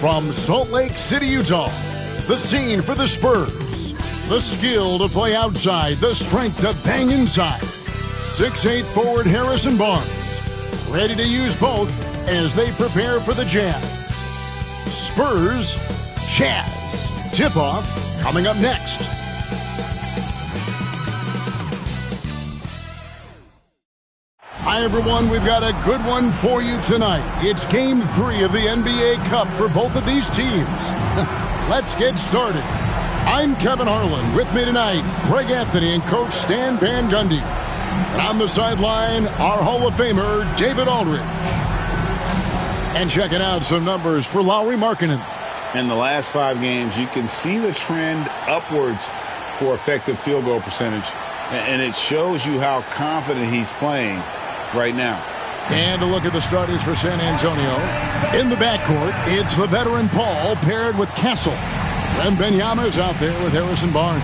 From Salt Lake City, Utah, the scene for the Spurs. The skill to play outside, the strength to bang inside. 6'8" forward Harrison Barnes, ready to use both as they prepare for the Jazz. Spurs, Jazz. Tip-off coming up next. Hi, everyone. We've got a good one for you tonight. It's Game 3 of the NBA Cup for both of these teams. Let's get started. I'm Kevin Harlan. With me tonight, Greg Anthony and Coach Stan Van Gundy. And on the sideline, our Hall of Famer, David Aldridge. And checking out some numbers for Lauri Markkanen. In the last 5 games, you can see the trend upwards for effective field goal percentage. And it shows you how confident he's playing right now. And a look at the starters for San Antonio. In the backcourt, it's the veteran Paul paired with Castle. Wembanyama is out there with Harrison Barnes.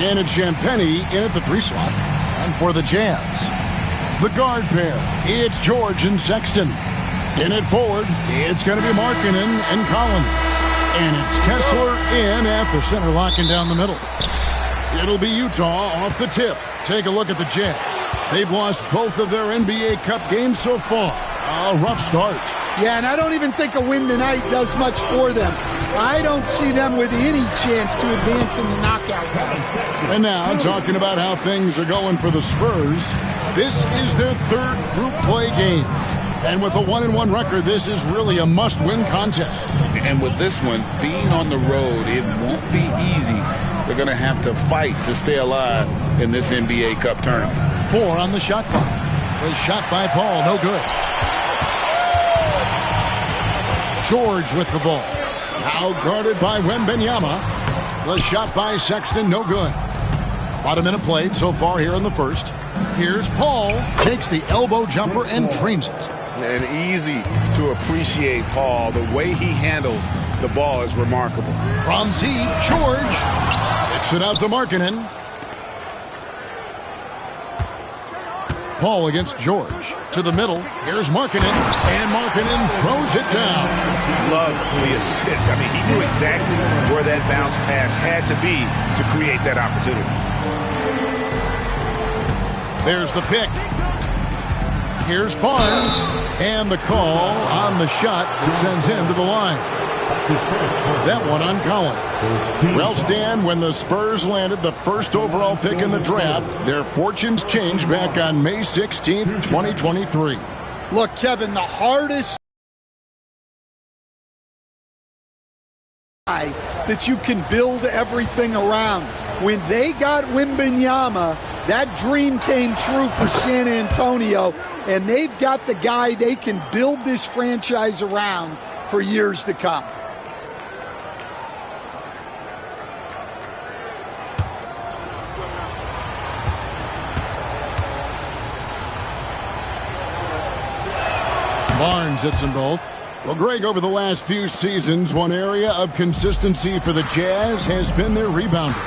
And it's Champagnie in at the 3 slot. And for the Jazz, the guard pair, it's George and Sexton. In at forward, it's going to be Markkanen and Collins. And it's Kessler in at the center, locking down the middle. It'll be Utah off the tip. Take a look at the Jazz. They've lost both of their NBA Cup games so far. A rough start. Yeah, and I don't even think a win tonight does much for them. I don't see them with any chance to advance in the knockout round. And now, talking about how things are going for the Spurs, this is their 3rd group play game. And with a 1-1 record, this is really a must-win contest. And with this one, being on the road, it won't be easy. They're going to have to fight to stay alive in this NBA Cup tournament. 4 on the shot clock. The shot by Paul, no good. George with the ball. Now guarded by Wembanyama. The shot by Sexton, no good. About a minute played so far here in the first. Here's Paul. Takes the elbow jumper and drains it. And easy to appreciate Paul. The way he handles the ball is remarkable. From deep, George. Kicks it out to Markkanen. Paul against George. To the middle. Here's Markkanen. And Markkanen throws it down. Love the assist. I mean, he knew exactly where that bounce pass had to be to create that opportunity. There's the pick. Here's Barnes. And the call on the shot that sends him to the line. That one on Collins. Well, Stan, when the Spurs landed the 1st overall pick in the draft, their fortunes changed back on May 16th, 2023. Look, Kevin, the hardest that you can build everything around. When they got Wembanyama, that dream came true for San Antonio, and they've got the guy they can build this franchise around for years to come. Barnes hits them both. Well, Greg, over the last few seasons, one area of consistency for the Jazz has been their rebounding.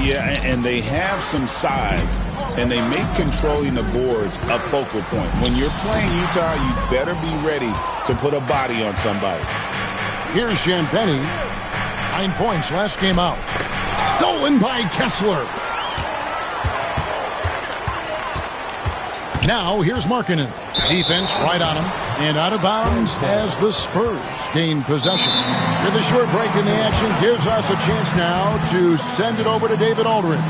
Yeah, and they have some size, and they make controlling the boards a focal point. When you're playing Utah, you better be ready to put a body on somebody. Here's Champagnie. 9 points last game out. Stolen by Kessler. Now, here's Markkanen. Defense right on him. And out of bounds as the Spurs gain possession. With a short break in the action gives us a chance now to send it over to David Aldridge.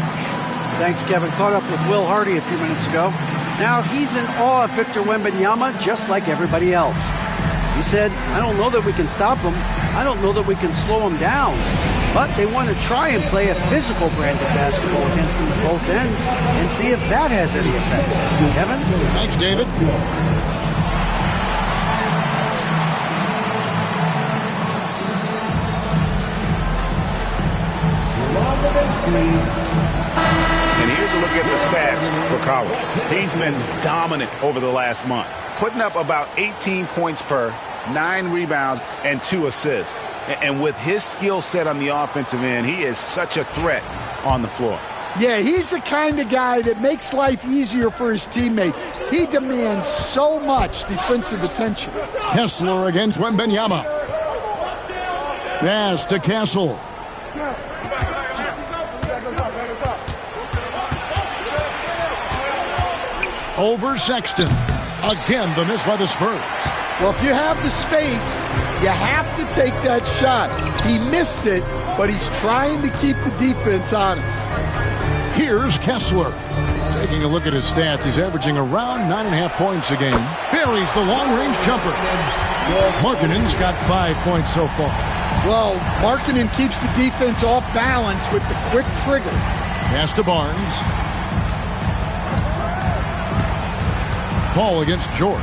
Thanks, Kevin. Caught up with Will Hardy a few minutes ago. Now he's in awe of Victor Wembanyama just like everybody else. He said, I don't know that we can stop him. I don't know that we can slow him down. But they want to try and play a physical brand of basketball against him at both ends and see if that has any effect. Kevin? Thanks, David. And here's a look at the stats for Collins. He's been dominant over the last month, putting up about 18 points per, 9 rebounds, and 2 assists. And with his skill set on the offensive end, he is such a threat on the floor. Yeah, he's the kind of guy that makes life easier for his teammates. He demands so much defensive attention. Kessler against Wembanyama. Pass to Castle. Over Sexton. Again, the miss by the Spurs. Well, if you have the space, you have to take that shot. He missed it, but he's trying to keep the defense honest. Here's Kessler. Taking a look at his stats, he's averaging around 9.5 points a game. Buries the long-range jumper. Markkanen's got 5 points so far. Well, Markkanen keeps the defense off balance with the quick trigger. Pass to Barnes. Paul against George.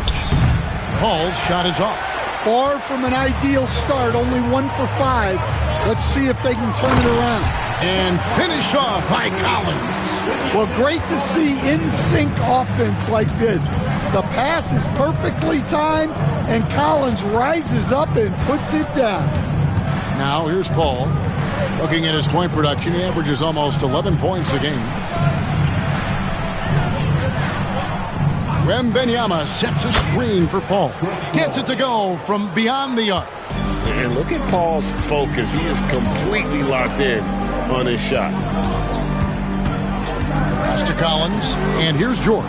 Paul's shot is off. Far from an ideal start, only 1 for 5. Let's see if they can turn it around. And finished off by Collins. Well, great to see in-sync offense like this. The pass is perfectly timed, and Collins rises up and puts it down. Now here's Paul. Looking at his point production, he averages almost 11 points a game. Wembanyama sets a screen for Paul. Gets it to go from beyond the arc. And look at Paul's focus. He is completely locked in on his shot. Pass to Collins, and here's George.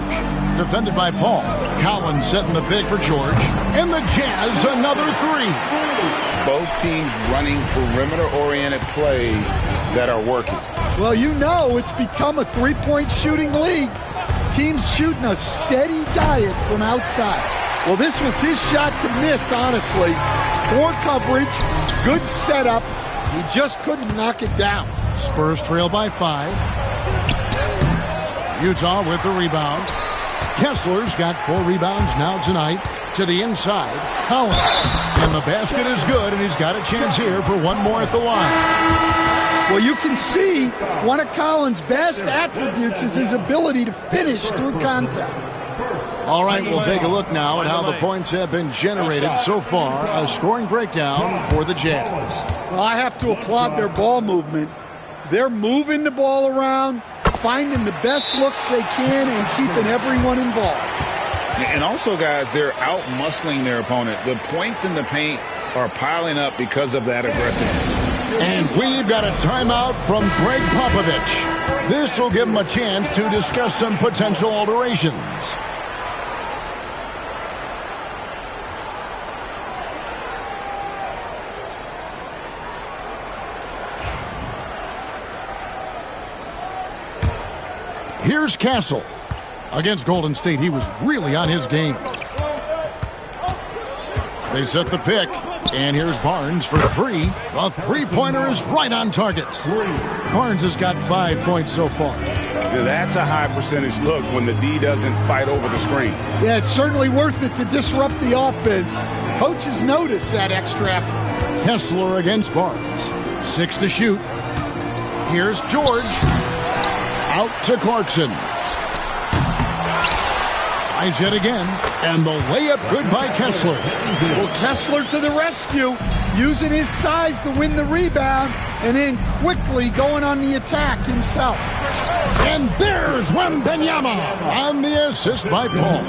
Defended by Paul. Collins setting the pick for George. And the Jazz, another 3. Both teams running perimeter-oriented plays that are working. Well, you know it's become a three-point shooting league. Teams shooting a steady diet from outside. Well, this was his shot to miss, honestly. Poor coverage, good setup. He just couldn't knock it down. Spurs trail by 5. Utah with the rebound. Kessler's got 4 rebounds now tonight. To the inside, Collins. And the basket is good, and he's got a chance here for one more at the line. Well, you can see one of Collins' best attributes is his ability to finish through contact. All right, we'll take a look now at how the points have been generated so far. A scoring breakdown for the Jazz. Well, I have to applaud their ball movement. They're moving the ball around, finding the best looks they can, and keeping everyone involved. And also, guys, they're out-muscling their opponent. The points in the paint are piling up because of that aggressiveness. And we've got a timeout from Greg Popovich. This will give him a chance to discuss some potential alterations. Here's Castle. Against Golden State, he was really on his game. They set the pick, and here's Barnes for 3. The three-pointer is right on target. Barnes has got 5 points so far. That's a high percentage look when the D doesn't fight over the screen. Yeah, it's certainly worth it to disrupt the offense. Coaches notice that extra effort. Kessler against Barnes. 6 to shoot. Here's George. Out to Clarkson. Tries yet again, and the layup good by Kessler. Well, Kessler to the rescue, using his size to win the rebound, and then quickly going on the attack himself. And there's Wembanyama on the assist by Paul.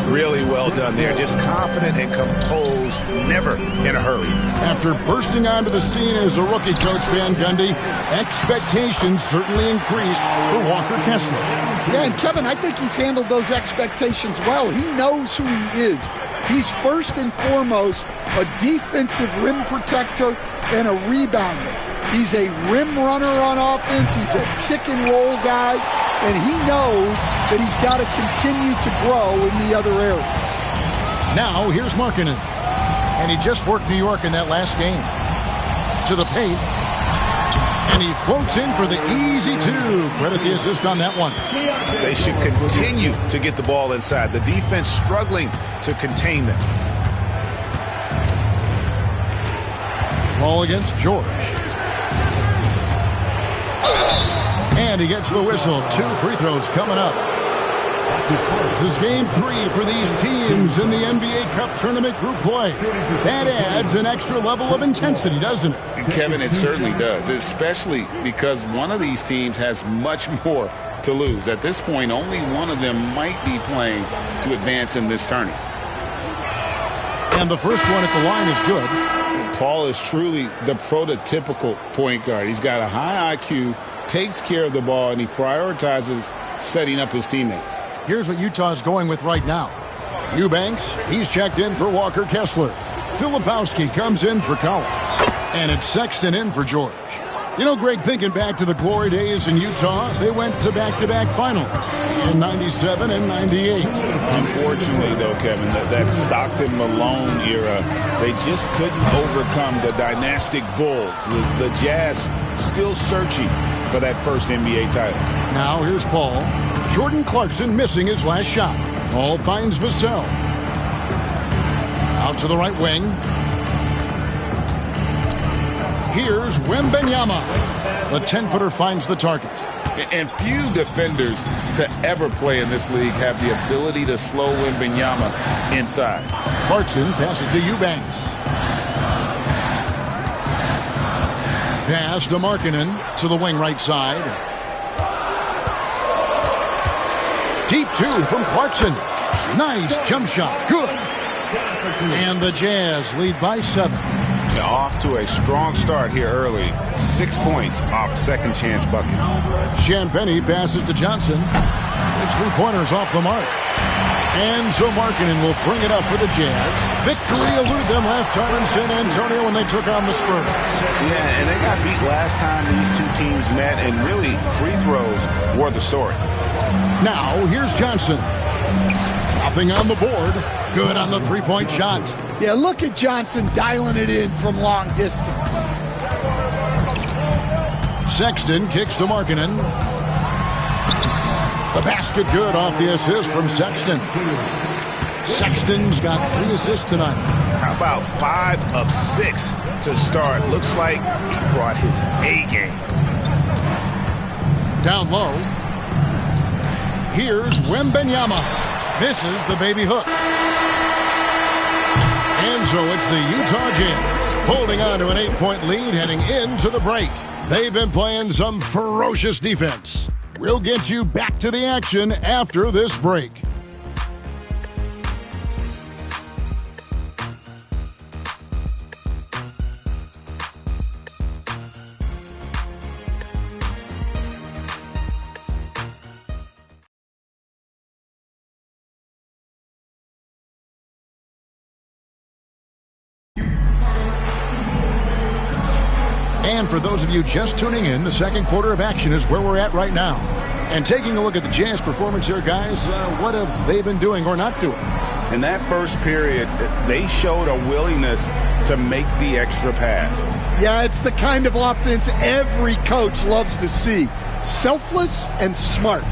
Really well done there. Just confident and composed, never in a hurry. After bursting onto the scene as a rookie, Coach Van Gundy, expectations certainly increased for Walker Kessler. Yeah, and Kevin, I think he's handled those expectations well. He knows who he is. He's first and foremost a defensive rim protector and a rebounder. He's a rim runner on offense. He's a pick-and-roll guy, and he knows that he's got to continue to grow in the other areas. Now, here's Markkanen. And he just worked New York in that last game. To the paint. And he floats in for the easy 2. Credit the assist on that one. They should continue to get the ball inside. The defense struggling to contain them. Ball against George. And he gets the whistle. 2 free throws coming up. This is game 3 for these teams in the NBA Cup Tournament group play. That adds an extra level of intensity, doesn't it? Kevin, it certainly does, especially because one of these teams has much more to lose. At this point, only one of them might be playing to advance in this tournament. And the first one at the line is good. Paul is truly the prototypical point guard. He's got a high IQ, takes care of the ball, and he prioritizes setting up his teammates. Here's what Utah's going with right now. Eubanks, he's checked in for Walker Kessler. Filipowski comes in for Collins. And it's Sexton in for George. You know, Greg, thinking back to the glory days in Utah, they went to back-to-back finals in 97 and 98. Unfortunately, though, Kevin, that Stockton-Malone era, they just couldn't overcome the dynastic Bulls. The Jazz still searching for that first NBA title. Now here's Paul. Jordan Clarkson missing his last shot. Paul finds Vassell. Out to the right wing. Here's Wembanyama. The 10-footer finds the target. And few defenders to ever play in this league have the ability to slow Wembanyama inside. Clarkson passes to Eubanks. Pass to Markkanen to the wing right side. Deep two from Clarkson. Nice jump shot. Good. And the Jazz lead by 7. Off to a strong start here early. 6 points off second chance buckets. Champagnie passes to Johnson. His 3-pointers off the mark. And so Markkanen will bring it up for the Jazz. Victory eluded them last time in San Antonio when they took on the Spurs. Yeah, and they got beat last time these two teams met, and really free throws were the story. Now here's Johnson. Nothing on the board. Good on the 3-point shot. Yeah, look at Johnson dialing it in from long distance. Sexton kicks to Markkanen. The basket good off the assist from Sexton. Sexton's got 3 assists tonight. How about 5 of 6 to start? Looks like he brought his A game. Down low. Here's Wembanyama. Misses the baby hook. And so it's the Utah Jazz holding on to an 8-point lead heading into the break. They've been playing some ferocious defense. We'll get you back to the action after this break. And for those of you just tuning in, the second quarter of action is where we're at right now. And taking a look at the Jazz performance here, guys, what have they been doing or not doing? In that first period, they showed a willingness to make the extra pass. Yeah, it's the kind of offense every coach loves to see. Selfless and smart.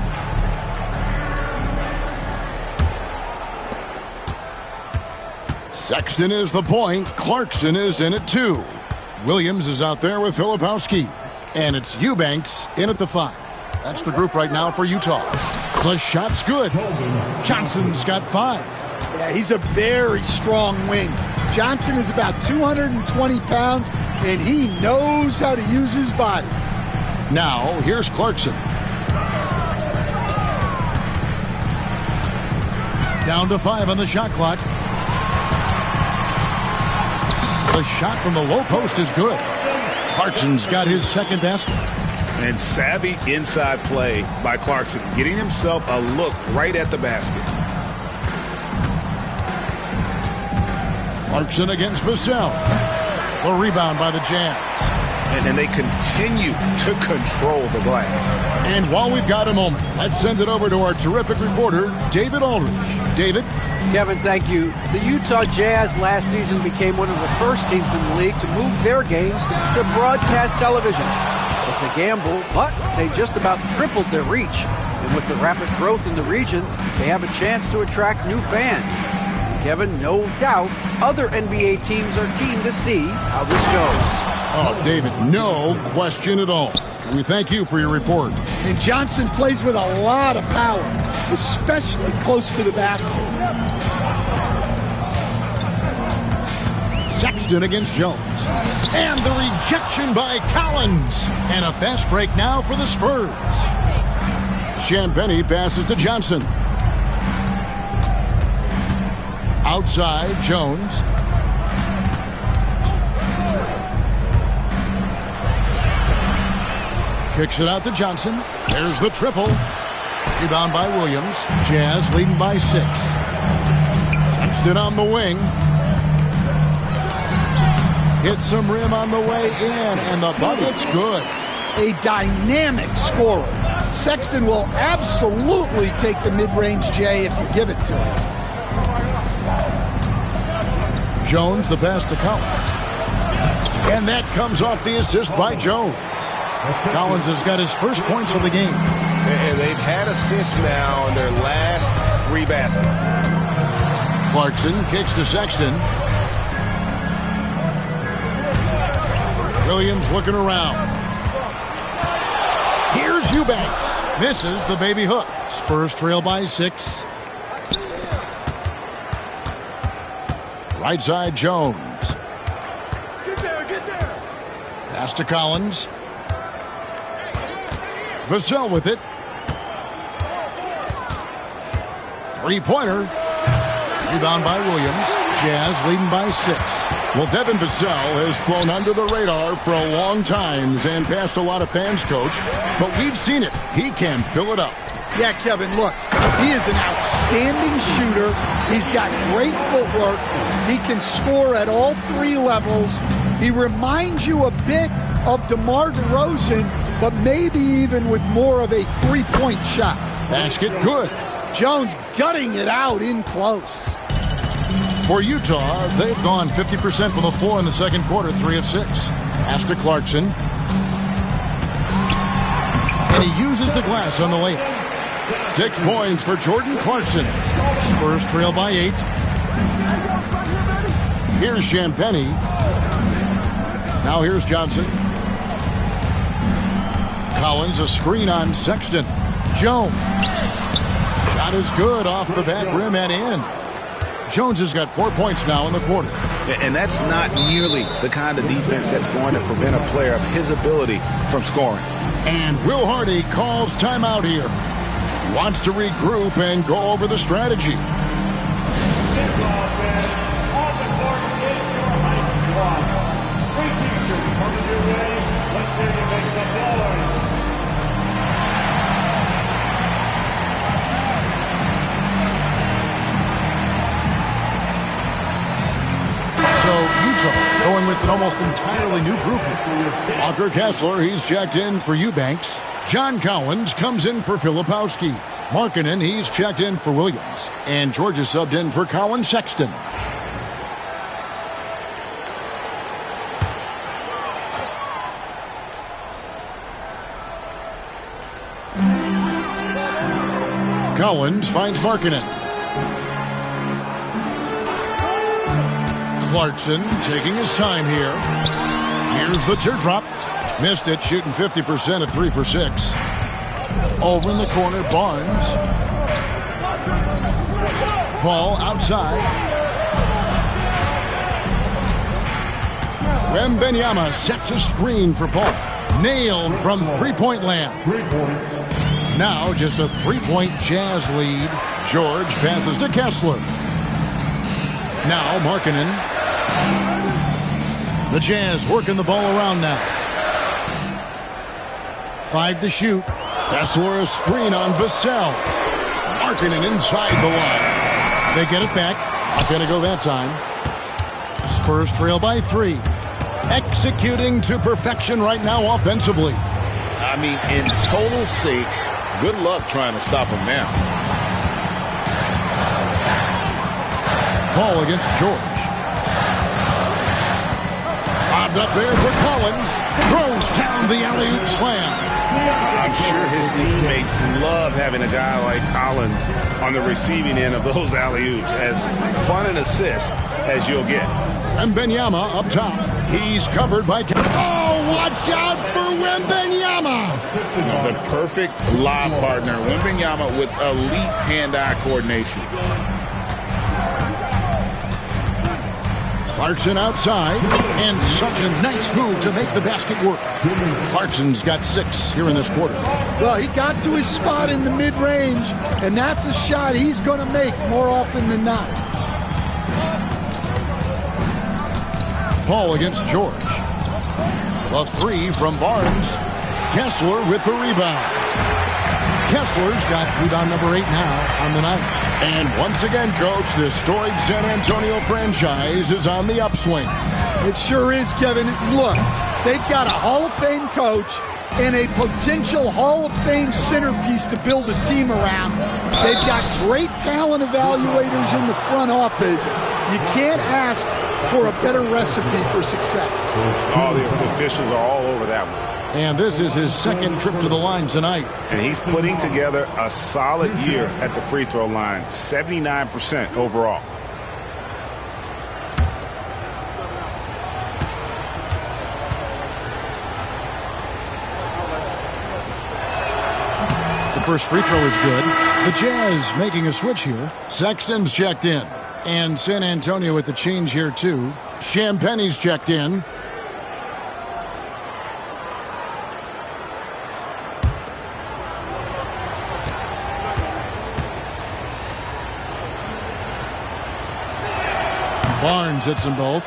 Sexton is the point. Clarkson is in at 2. Williams is out there with Filipowski. And it's Eubanks in at the 5. That's the group right now for Utah. The shot's good. Johnson's got 5. Yeah, he's a very strong wing. Johnson is about 220 pounds, and he knows how to use his body. Now, here's Clarkson. Down to 5 on the shot clock. The shot from the low post is good. Clarkson's got his second basket. And savvy inside play by Clarkson, getting himself a look right at the basket. Clarkson against Vassell. The rebound by the Jazz. And they continue to control the glass. And while we've got a moment, let's send it over to our terrific reporter, David Aldridge. David? Kevin, thank you. The Utah Jazz last season became one of the first teams in the league to move their games to broadcast television. It's a gamble, but they just about tripled their reach. And with the rapid growth in the region, they have a chance to attract new fans. Kevin, no doubt, other NBA teams are keen to see how this goes. Oh, David, no question at all. We thank you for your report. And Johnson plays with a lot of power, especially close to the basket. Sexton against Jones. And the rejection by Collins. And a fast break now for the Spurs. Champagnie passes to Johnson. Outside, Jones. Kicks it out to Johnson. There's the triple. Rebound by Williams. Jazz leading by 6. Sexton on the wing. Hits some rim on the way in, and the bucket's good. A dynamic scorer. Sexton will absolutely take the mid-range J if you give it to him. Jones, the pass to Collins. And that comes off the assist by Jones. Collins has got his first points of the game. And they've had assists now in their last 3 baskets. Clarkson kicks to Sexton. Williams looking around. Here's Eubanks. Misses the baby hook. Spurs trail by 6. Right side, Jones. Get there. Pass to Collins. Vassell with it. Three-pointer. Rebound by Williams. Jazz leading by 6. Well, Devin Vassell has flown under the radar for a long time and passed a lot of fans, Coach. But we've seen it. He can fill it up. Yeah, Kevin, look, he is an outstanding shooter. He's got great footwork. He can score at all 3 levels. He reminds you a bit of DeMar DeRozan, but maybe even with more of a 3-point shot. Basket good. Jones gutting it out in close. For Utah, they've gone 50% from the floor in the second quarter, 3 of 6. Pass to Clarkson. And he uses the glass on the layup. 6 points for Jordan Clarkson. Spurs trail by 8. Here's Champagnie. Now here's Johnson. Collins, a screen on Sexton. Jones. Shot is good off the back rim and in. Jones has got 4 points now in the quarter. And that's not nearly the kind of defense that's going to prevent a player of his ability from scoring. And Will Hardy calls timeout here. Wants to regroup and go over the strategy. Going with an almost entirely new group here. Walker Kessler, he's checked in for Eubanks. John Collins comes in for Filipowski. Markkanen, he's checked in for Williams. And George is subbed in for Colin Sexton. Collins finds Markkanen. Clarkson taking his time here. Here's the teardrop. Missed it, shooting 50% at 3 for 6. Over in the corner, Barnes. Paul outside. Wembanyama sets a screen for Paul. Nailed from three-point land. 3 points. Now just a 3-point Jazz lead. George passes to Kessler. Now Markkanen. The Jazz working the ball around now. 5 to shoot. Kessler a screen on Vassell. Markkanen inside the line. They get it back. Not going to go that time. Spurs trail by 3. Executing to perfection right now offensively. I mean, in total sync. Good luck trying to stop him now. Paul against George. Bobbed up there for Collins. Throws down the alley-oop slam. I'm sure his teammates love having a guy like Collins on the receiving end of those alley-oops. As fun an assist as you'll get. Wembanyama up top. He's covered by... Oh, watch out for Wembanyama! The perfect lob partner. Wembanyama with elite hand-eye coordination. Clarkson outside, and such a nice move to make the basket work. Clarkson's got 6 here in this quarter. Well, he got to his spot in the mid-range, and that's a shot he's going to make more often than not. Paul against George. The 3 from Barnes. Kessler with the rebound. Kessler's got rebound number 8 now on the night. And once again, Coach, the storied San Antonio franchise is on the upswing. It sure is, Kevin. Look, they've got a Hall of Fame coach and a potential Hall of Fame centerpiece to build a team around. They've got great talent evaluators in the front office. You can't ask for a better recipe for success. All the officials are all over that one. And this is his second trip to the line tonight. And he's putting together a solid year at the free throw line, 79% overall. The first free throw is good. The Jazz making a switch here. Sexton's checked in. And San Antonio with the change here too. Champagne's checked in. Barnes hits them both.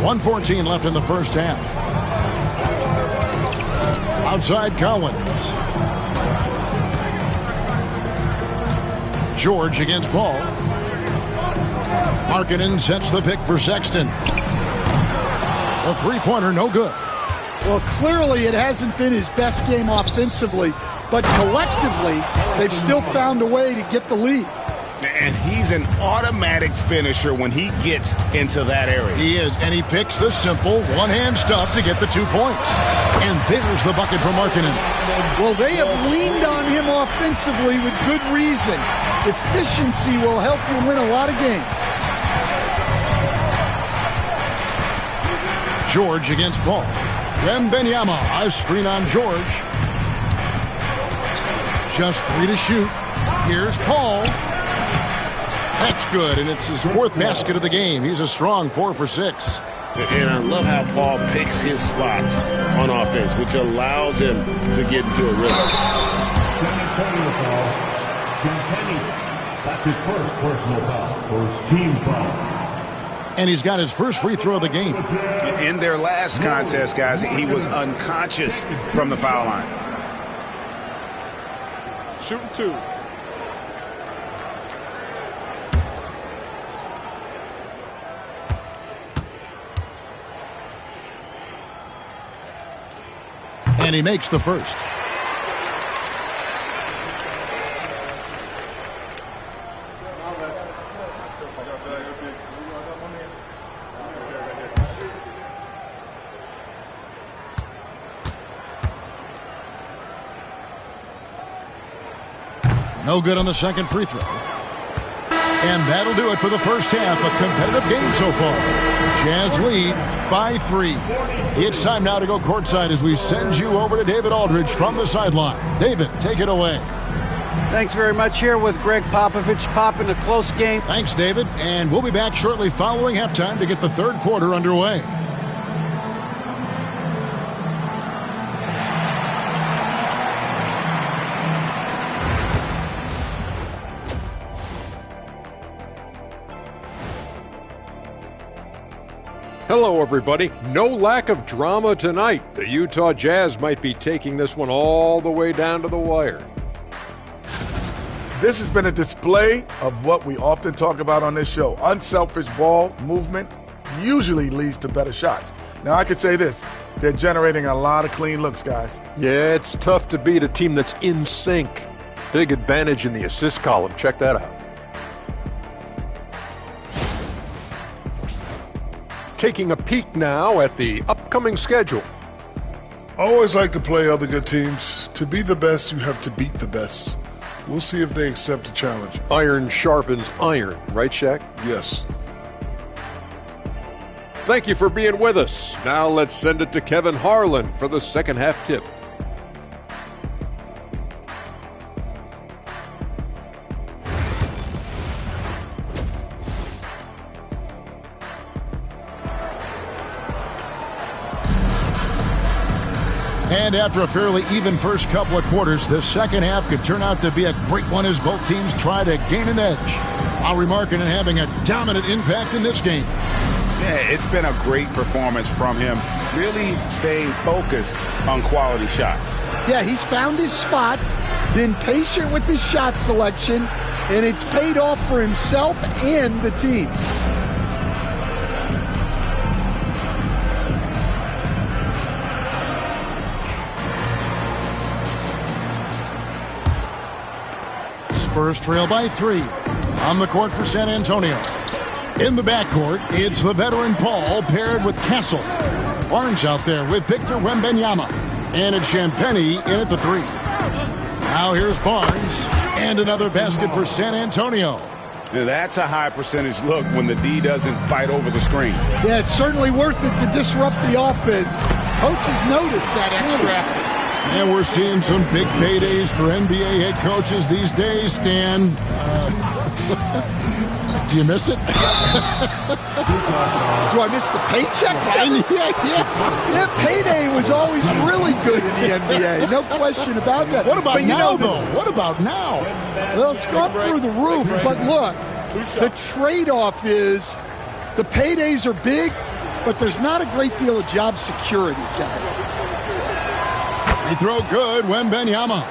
1:14 left in the first half. Outside Collins. George against Paul. Markkanen sets the pick for Sexton. A three-pointer, no good. Well, clearly it hasn't been his best game offensively, but collectively they've still found a way to get the lead. And he's an automatic finisher when he gets into that area. He is, and he picks the simple one-hand stuff to get the 2 points. And there's the bucket for Markkanen. Well, they have leaned on him offensively with good reason. Efficiency will help you win a lot of games. George against Paul. Wembanyama, a screen on George. Just 3 to shoot. Here's Paul. That's good, and it's his 4th basket of the game. He's a strong 4 for 6. And I love how Paul picks his spots on offense, which allows him to get into a rhythm. That's his first personal foul, first team foul. And he's got his first free throw of the game. In their last contest, guys, he was unconscious from the foul line. Shooting 2. And he makes the first. No good on the second free throw. And that'll do it for the first half. A competitive game so far. Jazz lead by 3. It's time now to go courtside as we send you over to David Aldridge from the sideline. David, take it away. Thanks very much. Here with Greg Popovich. Pop in a close game. Thanks, David. And we'll be back shortly following halftime to get the third quarter underway. Hello, everybody. No lack of drama tonight. The Utah Jazz might be taking this one all the way down to the wire. This has been a display of what we often talk about on this show. Unselfish ball movement usually leads to better shots. Now, I could say this. They're generating a lot of clean looks, guys. Yeah, it's tough to beat a team that's in sync. Big advantage in the assist column. Check that out. Taking a peek now at the upcoming schedule. I always like to play other good teams. To be the best, you have to beat the best. We'll see if they accept the challenge. Iron sharpens iron, right, Shaq? Yes. Thank you for being with us. Now let's send it to Kevin Harlan for the second half tip. And after a fairly even first couple of quarters, the second half could turn out to be a great one as both teams try to gain an edge. Lauri Markkanen having a dominant impact in this game. Yeah, it's been a great performance from him. really staying focused on quality shots. Yeah, he's found his spots, been patient with his shot selection, and it's paid off for himself and the team. Spurs trail by 3. On the court for San Antonio. In the backcourt, it's the veteran Paul paired with Castle. Barnes out there with Victor Wembanyama. And it's Champagnie in at the 3. Now here's Barnes. And another basket for San Antonio. Now that's a high percentage look when the D doesn't fight over the screen. Yeah, it's certainly worth it to disrupt the offense. Coaches notice that extra effort. And we're seeing some big paydays for NBA head coaches these days, Stan. Do you miss it? Do I miss the paychecks? Yeah, payday was always really good in the NBA. No question about that. What about now, though? What about now? Well, it's gone through the roof. But look, the trade-off is the paydays are big, but there's not a great deal of job security, Kevin. Free throw good, Wembanyama.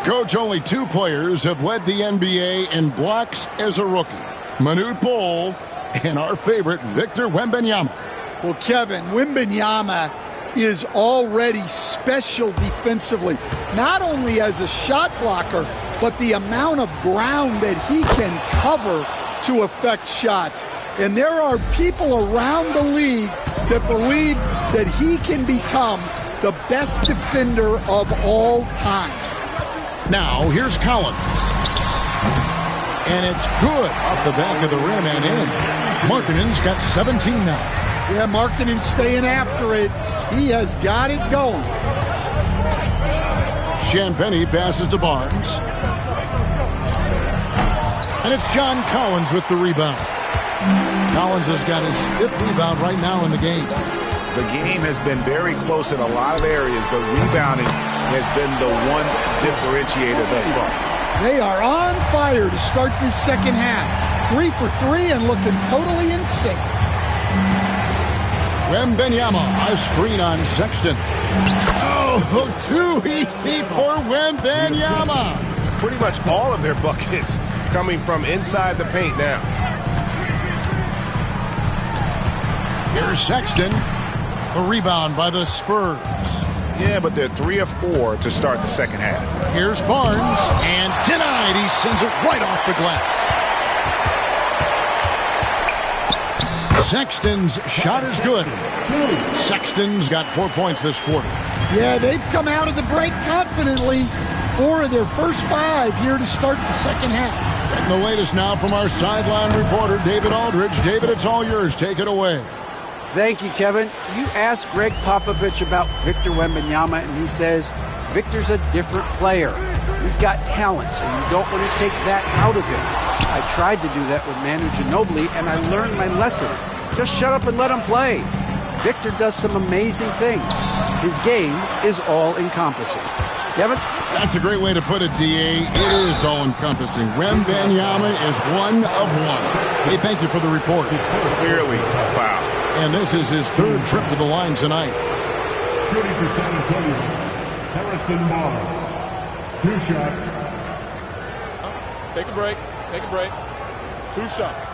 Coach, only 2 players have led the NBA in blocks as a rookie. Manute Bol and our favorite Victor Wembanyama. Well, Kevin, Wembanyama is already special defensively, not only as a shot blocker, but the amount of ground that he can cover to affect shots. And there are people around the league that believe that he can become the best defender of all time. Now, here's Collins. And it's good off the back of the rim and in. Markkanen's got 17 now. Yeah, Markkanen's staying after it. He has got it going. Champagnie passes to Barnes. And it's John Collins with the rebound. Collins has got his 5th rebound right now in the game. The game has been very close in a lot of areas, but rebounding has been the one differentiator thus far. They are on fire to start this second half. 3 for 3 and looking totally in sync. Wembanyama, a screen on Sexton. Oh, too easy for Wembanyama. Pretty much all of their buckets coming from inside the paint now. Here's Sexton. A rebound by the Spurs. Yeah, but they're 3 of 4 to start the second half. Here's Barnes, and denied. He sends it right off the glass. Sexton's shot is good. Sexton's got 4 points this quarter. Yeah, they've come out of the break confidently. 4 of their first 5 here to start the second half. And the latest now from our sideline reporter, David Aldridge. David, it's all yours. Take it away. Thank you, Kevin. You asked Greg Popovich about Victor Wembanyama, and he says Victor's a different player. He's got talent, so you don't want to take that out of him. I tried to do that with Manu Ginobili, and I learned my lesson. Just shut up and let him play. Victor does some amazing things. His game is all-encompassing. Kevin? That's a great way to put it, D.A. It is all-encompassing. Wembanyama is 1 of 1. Hey, thank you for the report. Clearly a foul. And this is his 3rd trip to the line tonight. Shooting for San Antonio, Harrison Barnes. 2 shots. Take a break. Take a break. 2 shots.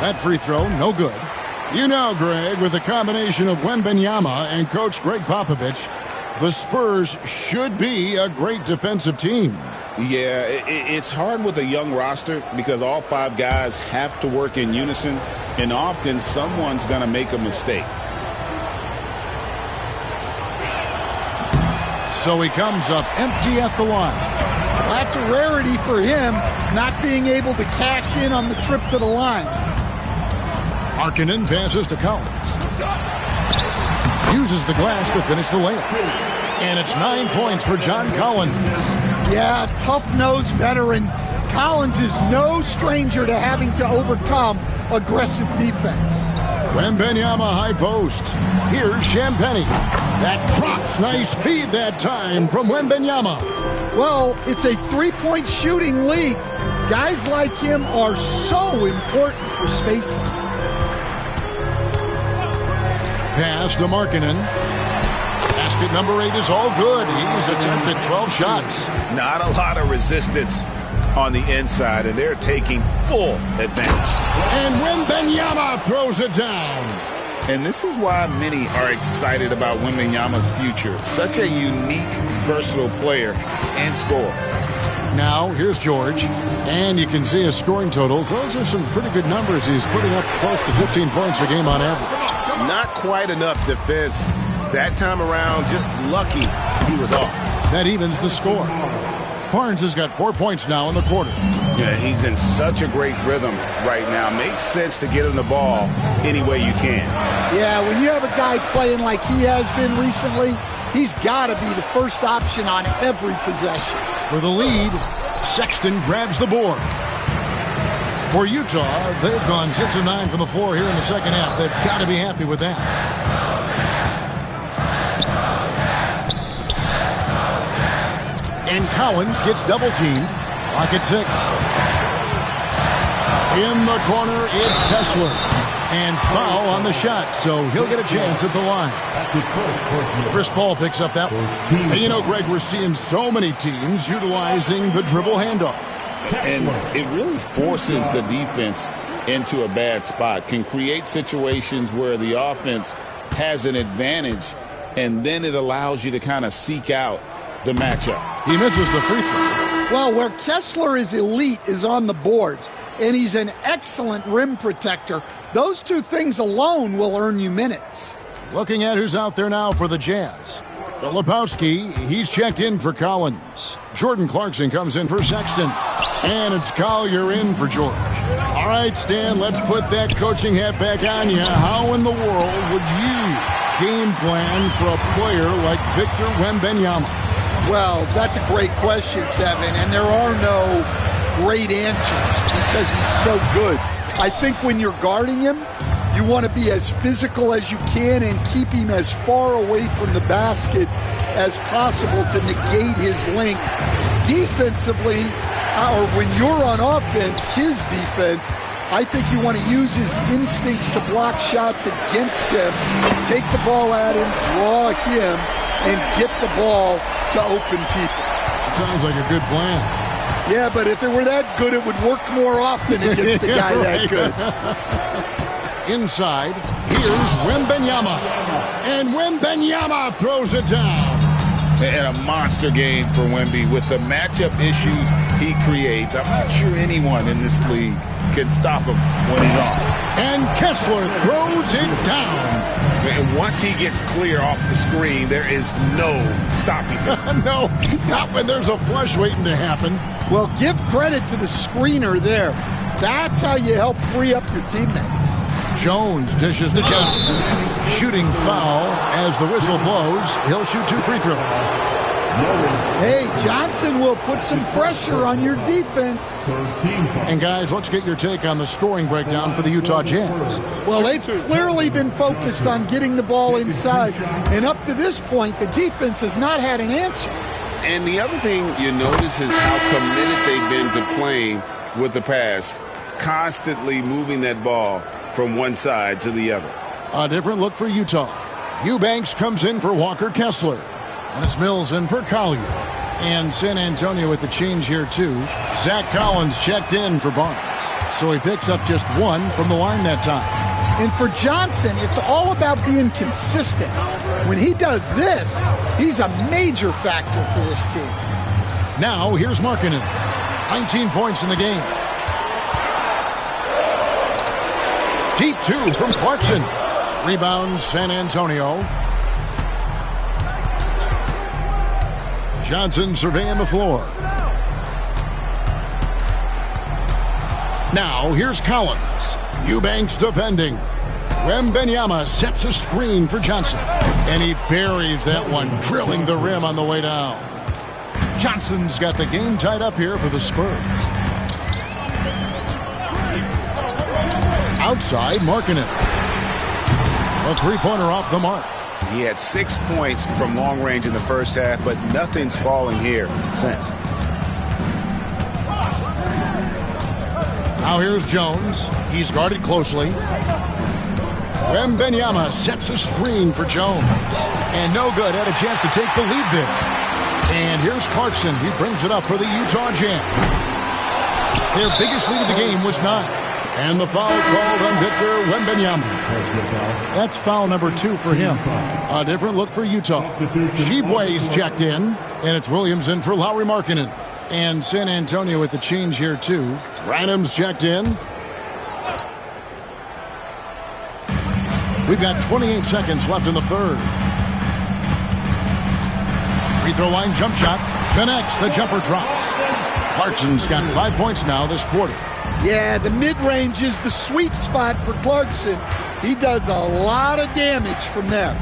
That free throw, no good. You know, Greg, with the combination of Wembanyama and Coach Greg Popovich, the Spurs should be a great defensive team. Yeah, it's hard with a young roster because all 5 guys have to work in unison, and often someone's going to make a mistake. So he comes up empty at the line. That's a rarity for him, not being able to cash in on the trip to the line. Markkanen passes to Collins. Uses the glass to finish the layup. And it's 9 points for John Collins. Yeah, tough-nosed veteran. Collins is no stranger to having to overcome aggressive defense. Wembanyama high post. Here's Champagnie. That drops. Nice feed that time from Wembanyama. Well, it's a three-point shooting league. Guys like him are so important for spacing. Pass to Markkanen. Basket number 8 is all good. He's attempted 12 shots. Not a lot of resistance on the inside, and they're taking full advantage. And Wembanyama throws it down. And this is why many are excited about Wembanyama's future. Such a unique, versatile player and scorer. Now, here's George. And you can see his scoring totals. Those are some pretty good numbers. He's putting up close to 15 points a game on average. Not quite enough defense. That time around, just lucky he was off. That evens the score. Barnes has got 4 points now in the quarter. Yeah, he's in such a great rhythm right now. Makes sense to get him the ball any way you can. Yeah, when you have a guy playing like he has been recently, he's got to be the first option on every possession. For the lead, Sexton grabs the board. For Utah, they've gone 6 of 9 from the floor here in the second half. They've got to be happy with that. And Collins gets double-teamed. Clock at 6. In the corner, it's Kessler. And foul on the shot, so he'll get a chance at the line. Chris Paul picks up that one. And you know, Greg, we're seeing so many teams utilizing the dribble handoff. And it really forces the defense into a bad spot. Can create situations where the offense has an advantage, and then it allows you to kind of seek out the matchup. He misses the free throw. Well, where Kessler is elite is on the boards, and he's an excellent rim protector. Those two things alone will earn you minutes. Looking at who's out there now for the Jazz. Filipowski, he's checked in for Collins. Jordan Clarkson comes in for Sexton. And it's Collier in for George. All right, Stan, let's put that coaching hat back on you. How in the world would you game plan for a player like Victor Wembanyama? Well, that's a great question, Kevin, and there are no great answers because he's so good. I think when you're guarding him, you want to be as physical as you can and keep him as far away from the basket as possible to negate his length. Defensively, or when you're on offense, his defense, I think you want to use his instincts to block shots against him, take the ball at him, draw him, and get the ball to open people. Sounds like a good plan. Yeah, but if it were that good, it would work more often against a guy that good. Inside, here's Wembanyama. And Wembanyama throws it down. And a monster game for Wemby with the matchup issues he creates. I'm not sure anyone in this league can stop him when he's on. And Kessler throws it down. And once he gets clear off the screen, there is no stopping him. No, not when there's a flush waiting to happen. Well, give credit to the screener there. That's how you help free up your teammates. Jones dishes to Johnson. Shooting foul as the whistle blows. He'll shoot 2 free throws. Hey, Johnson will put some pressure on your defense. And guys, let's get your take on the scoring breakdown for the Utah Jazz. Well, they've clearly been focused on getting the ball inside. And up to this point, the defense has not had an answer. And the other thing you notice is how committed they've been to playing with the pass, constantly moving that ball from one side to the other. A different look for Utah. Eubanks comes in for Walker Kessler. And it's Mills in for Collier. And San Antonio with the change here, too. Zach Collins checked in for Barnes. So he picks up just 1 from the line that time. And for Johnson, it's all about being consistent. When he does this, he's a major factor for this team. Now, here's Markkanen. 19 points in the game. Deep 2 from Clarkson. Rebound, San Antonio. Johnson surveying the floor. Now, here's Collins. Eubanks defending. Wembanyama sets a screen for Johnson. And he buries that one, drilling the rim on the way down. Johnson's got the game tied up here for the Spurs. Outside, Markkanen. A three-pointer off the mark. He had 6 points from long range in the first half, but nothing's falling here since. Now here's Jones. He's guarded closely. Wembanyama sets a screen for Jones. And no good. Had a chance to take the lead there. And here's Clarkson. He brings it up for the Utah Jazz. Their biggest lead of the game was 9. And the foul called on Victor Wembanyama. That's foul number 2 for him. A different look for Utah. Sheboy's checked in. And it's Williams in for Lauri Markkanen. And San Antonio with the change here, too. Branham's checked in. We've got 28 seconds left in the third. Free throw line jump shot. Connects. The jumper drops. Clarkson's got 5 points now this quarter. Yeah, the mid-range is the sweet spot for Clarkson. He does a lot of damage from there.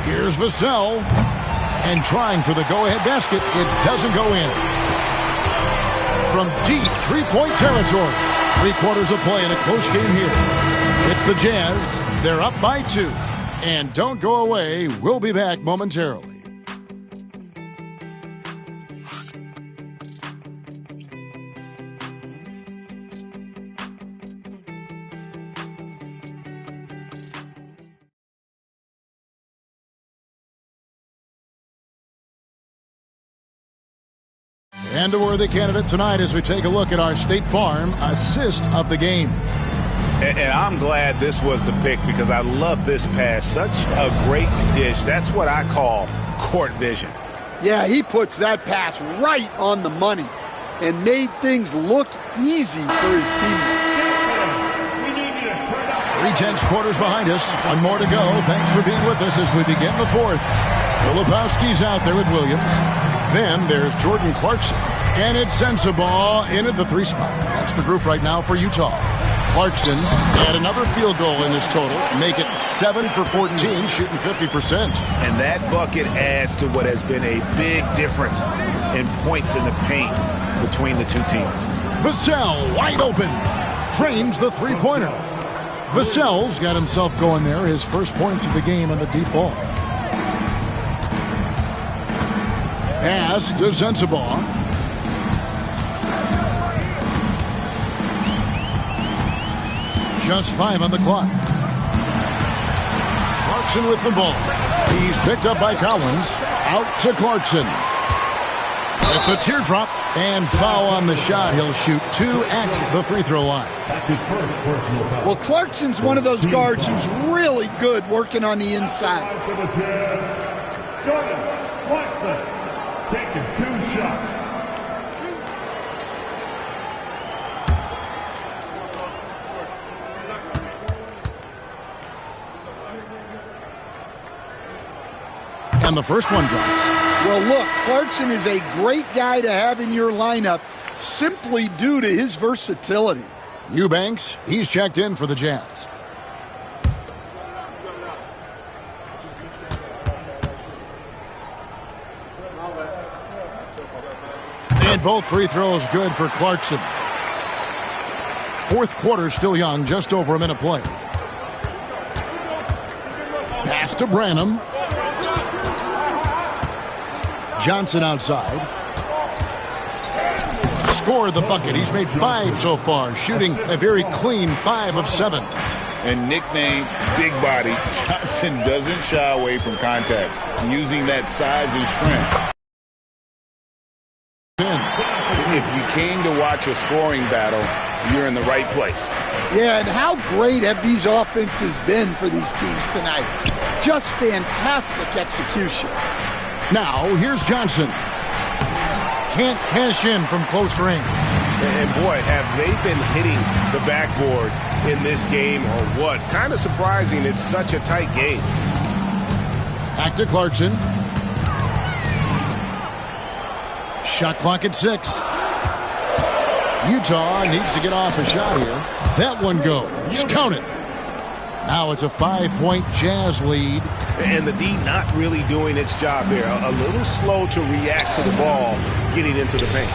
Here's Vassell. And trying for the go-ahead basket. It doesn't go in. From deep three-point territory. 3 quarters of play in a close game here. It's the Jazz. They're up by 2. And don't go away. We'll be back momentarily. And a worthy candidate tonight as we take a look at our State Farm assist of the game. And I'm glad this was the pick because I love this pass. Such a great dish. That's what I call court vision. Yeah, he puts that pass right on the money and made things look easy for his teammates. 3/10 quarters behind us. One more to go. Thanks for being with us as we begin the fourth. Filipowski's out there with Williams. Then there's Jordan Clarkson. And it's Sensabaugh in at the 3 spot. That's the group right now for Utah. Clarkson had another field goal in his total. Make it 7 for 14, shooting 50%. And that bucket adds to what has been a big difference in points in the paint between the two teams. Vassell wide open. Trains the three-pointer. Vassell's got himself going there. His first points of the game on the deep ball. Pass to Sensabaugh. Just 5 on the clock. Clarkson with the ball. He's picked up by Collins. Out to Clarkson. With the teardrop and foul on the shot. He'll shoot 2 at the free throw line. Well, Clarkson's one of those guards who's really good working on the inside. Jordan Clarkson taking 2 shots. And the first one drops. Well, look, Clarkson is a great guy to have in your lineup simply due to his versatility. Eubanks, he's checked in for the Jazz. And both free throws good for Clarkson. Fourth quarter still young, just over a minute play. Pass to Branham. Johnson outside. Scored the bucket. He's made 5 so far, shooting a very clean 5 of 7. And nicknamed Big Body, Johnson doesn't shy away from contact, using that size and strength. If you came to watch a scoring battle, you're in the right place. Yeah, and how great have these offenses been for these teams tonight? Just fantastic execution. Now, here's Johnson. Can't cash in from close range. And boy, have they been hitting the backboard in this game or what? Kind of surprising it's such a tight game. Back to Clarkson. Shot clock at 6. Utah needs to get off a shot here. That one goes. Count it. Now it's a 5-point Jazz lead. And the D not really doing its job there. A little slow to react to the ball getting into the paint.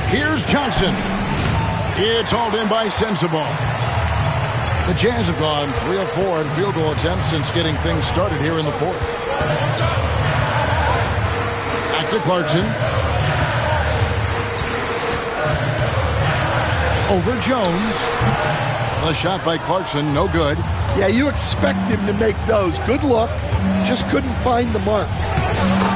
Here's Johnson. It's hauled in by Sensabaugh. The Jazz have gone 3 of 4 in field goal attempts since getting things started here in the fourth. Back to Clarkson. Over Jones. The shot by Clarkson, no good. Yeah, you expect him to make those. Good look. Just couldn't find the mark.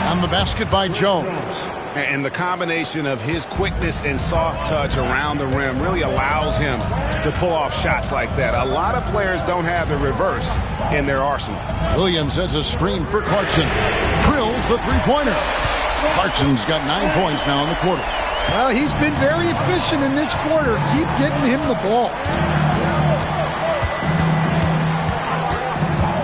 On the basket by Jones. And the combination of his quickness and soft touch around the rim really allows him to pull off shots like that. A lot of players don't have the reverse in their arsenal. Williams sets a screen for Clarkson. Drills the three-pointer. Clarkson's got 9 points now in the quarter. Well, he's been very efficient in this quarter. Keep getting him the ball.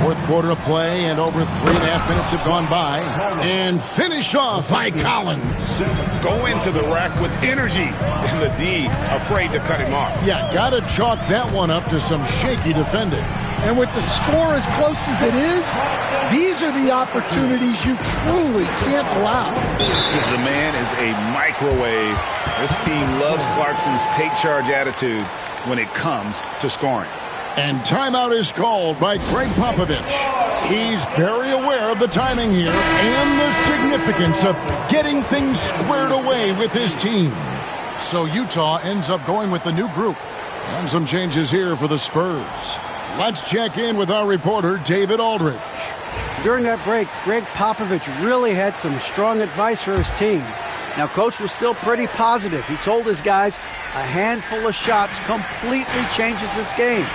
Fourth quarter of play, and over 3.5 minutes have gone by. And finished off by Collins. Go into the rack with energy, and the D afraid to cut him off. Yeah, got to chalk that one up to some shaky defending. And with the score as close as it is, these are the opportunities you truly can't allow. The man is a microwave. This team loves Clarkson's take-charge attitude when it comes to scoring. And timeout is called by Greg Popovich. He's very aware of the timing here and the significance of getting things squared away with his team. So Utah ends up going with the new group. And some changes here for the Spurs. Let's check in with our reporter, David Aldridge. During that break, Greg Popovich really had some strong advice for his team. Now, Coach was still pretty positive. He told his guys a handful of shots completely changes this game.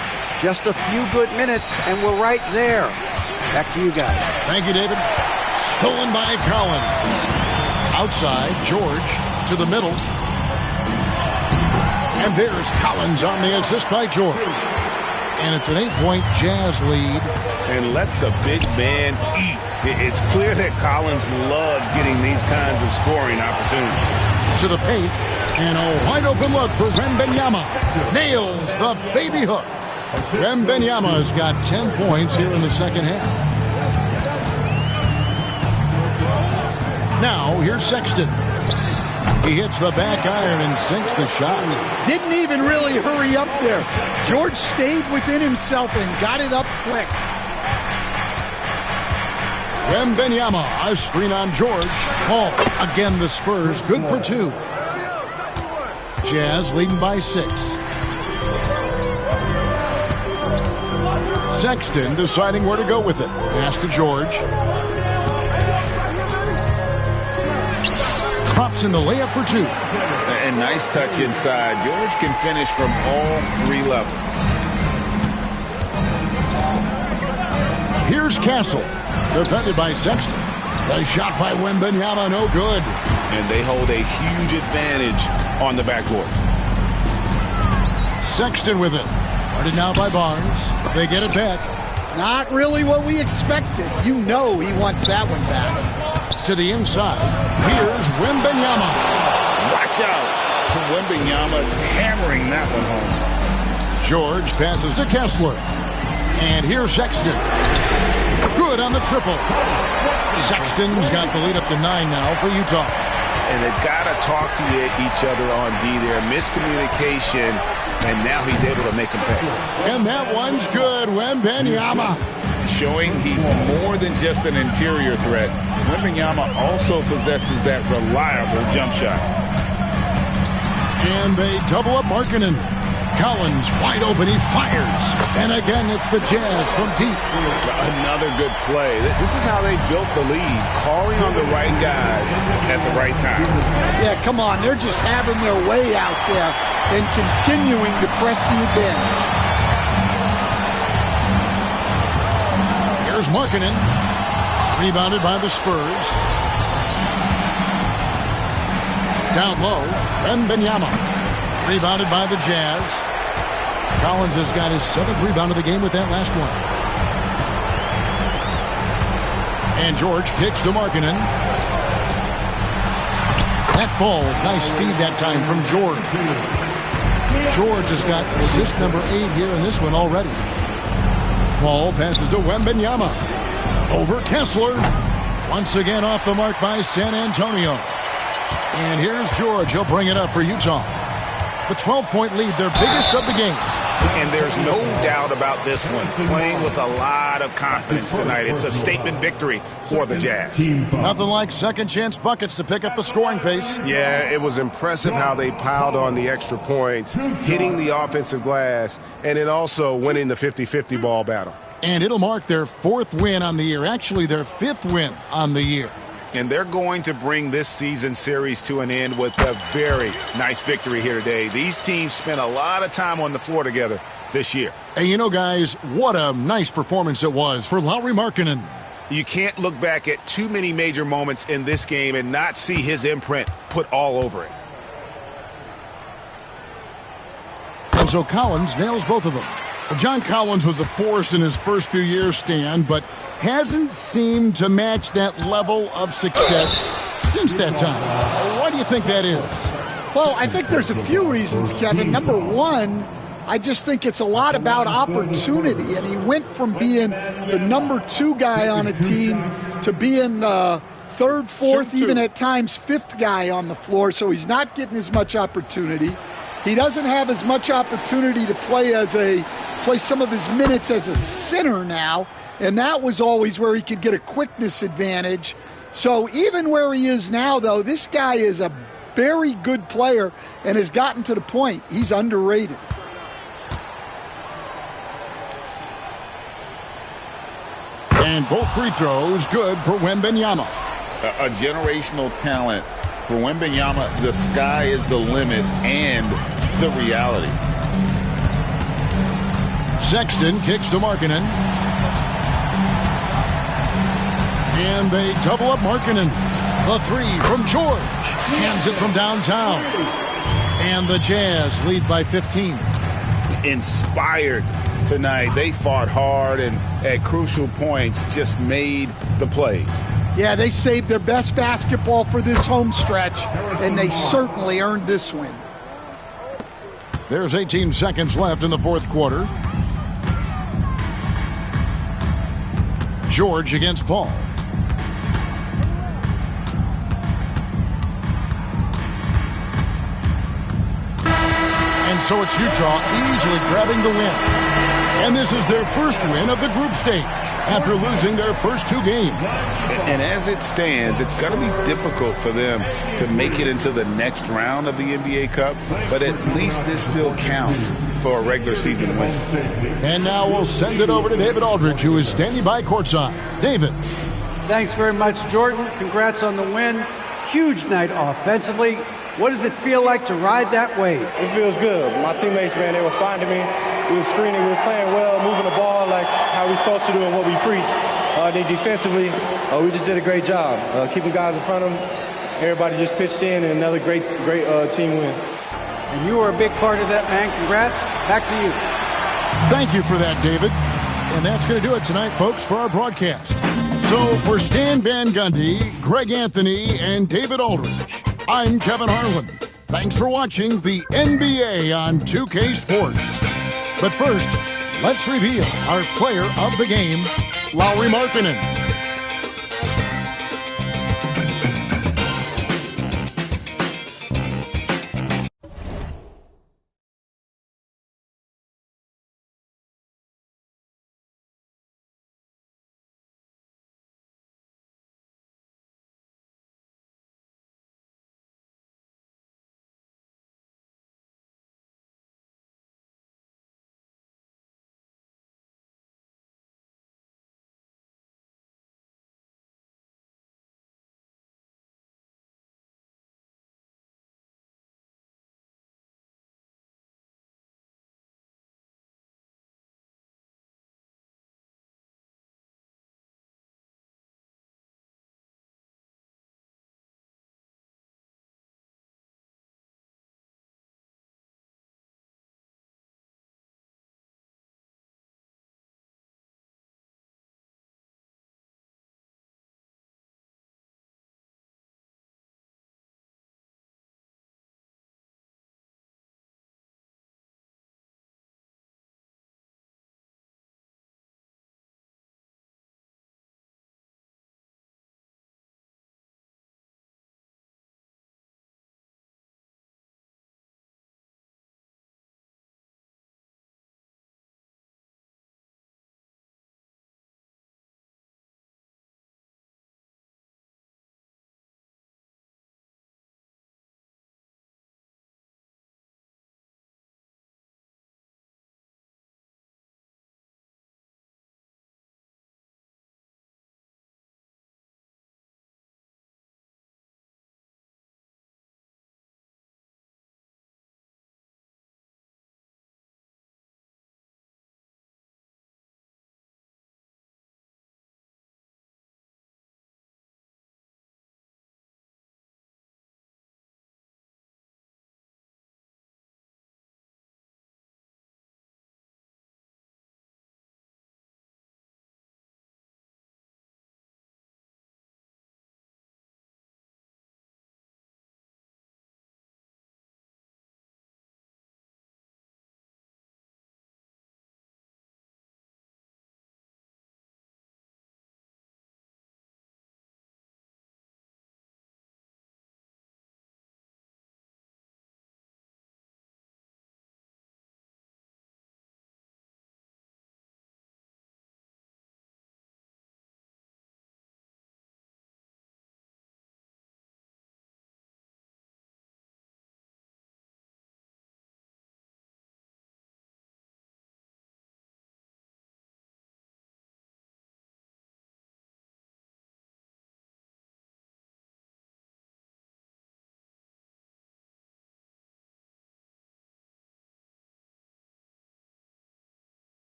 Just a few good minutes, and we're right there. Back to you guys. Thank you, David. Stolen by Collins. Outside, George to the middle. And there's Collins on the assist by George. And it's an 8-point Jazz lead. And let the big man eat. It's clear that Collins loves getting these kinds of scoring opportunities. To the paint. And a wide open look for Wembanyama. Nails the baby hook. Wembanyama's got 10 points here in the second half. Now, here's Sexton. He hits the back iron and sinks the shot. Didn't even really hurry up there. George stayed within himself and got it up quick. Wembanyama, a screen on George. Paul, again the Spurs, good for 2. Jazz leading by 6. Sexton deciding where to go with it. Pass to George. Drops in the layup for 2. And nice touch inside. George can finish from all 3 levels. Here's Castle. Defended by Sexton. The shot by Wembanyama, no good. And they hold a huge advantage on the backboard. Sexton with it. Guarded now by Barnes. They get it back. Not really what we expected. You know he wants that one back. To the inside. Here's Wembanyama. Watch out. Wembanyama hammering that one home. George passes to Kessler. And here's Sexton. Good on the triple. Sexton's got the lead up to 9 now for Utah. And they've got to talk to each other on D there. Miscommunication, and now he's able to make them pay. And that one's good. Wembanyama. Showing he's more than just an interior threat. Wembanyama also possesses that reliable jump shot. And they double up Markkanen. Collins wide open, he fires. And again, it's the Jazz from deep. Another good play. This is how they built the lead, calling on the right guys at the right time. Yeah, come on. They're just having their way out there and continuing to press the advantage. Here's Markkanen. Rebounded by the Spurs. Down low, Wembanyama. Rebounded by the Jazz. Collins has got his 7th rebound of the game with that last one. And George kicks to Markkanen. That falls. Nice feed that time from George. George has got assist number 8 here in this one already. Paul passes to Wembanyama. Over Kessler. Once again off the mark by San Antonio. And here's George. He'll bring it up for Utah. The 12-point lead, their biggest of the game. And there's no doubt about this one. Playing with a lot of confidence tonight. It's a statement victory for the Jazz. Nothing like second chance buckets to pick up the scoring pace. Yeah, it was impressive how they piled on the extra points, hitting the offensive glass, and then also winning the 50-50 ball battle. And it'll mark their 4th win on the year. Actually, their 5th win on the year. And they're going to bring this season series to an end with a very nice victory here today. These teams spent a lot of time on the floor together this year. And you know, guys, what a nice performance it was for Lauri Markkanen. You can't look back at too many major moments in this game and not see his imprint put all over it. And so Collins nails both of them. Well, John Collins was a force in his first few years, Stan, but hasn't seemed to match that level of success since that time. Why do you think that is? Well, I think there's a few reasons, Kevin. Number one, I just think it's a lot about opportunity, and he went from being the number 2 guy on a team to being the 3rd, 4th, even at times 5th guy on the floor, so he's not getting as much opportunity. He doesn't have as much opportunity to play some of his minutes as a center now, and that was always where he could get a quickness advantage. So even where he is now, though, this guy is a very good player and has gotten to the point he's underrated. And both free throws good for Wembanyama. A generational talent for Wembanyama. The sky is the limit and the reality. Sexton kicks to Markkanen. And they double up Markkanen. The 3 from George. Hands it from downtown. And the Jazz lead by 15. Inspired tonight. They fought hard and at crucial points just made the plays. Yeah, they saved their best basketball for this home stretch, and they certainly earned this win. There's 18 seconds left in the 4th quarter. George against Paul. And so it's Utah easily grabbing the win. And this is their first win of the group stage after losing their first 2 games. And as it stands, it's going to be difficult for them to make it into the next round of the NBA Cup, but at least this still counts for a regular season win. And now we'll send it over to David Aldridge, who is standing by courtside. David. Thanks very much, Jordan. Congrats on the win. Huge night offensively. What does it feel like to ride that wave? It feels good. My teammates, man, they were finding me. We were screening, we were playing well, moving the ball like how we're supposed to do and what we preach. Then defensively, we just did a great job. Keeping guys in front of them. Everybody just pitched in, and another great team win. And you were a big part of that, man. Congrats. Back to you. Thank you for that, David. And that's going to do it tonight, folks, for our broadcast. So for Stan Van Gundy, Greg Anthony, and David Aldridge, I'm Kevin Harlan. Thanks for watching the NBA on 2K Sports. But first, let's reveal our player of the game, Lauri Markkanen.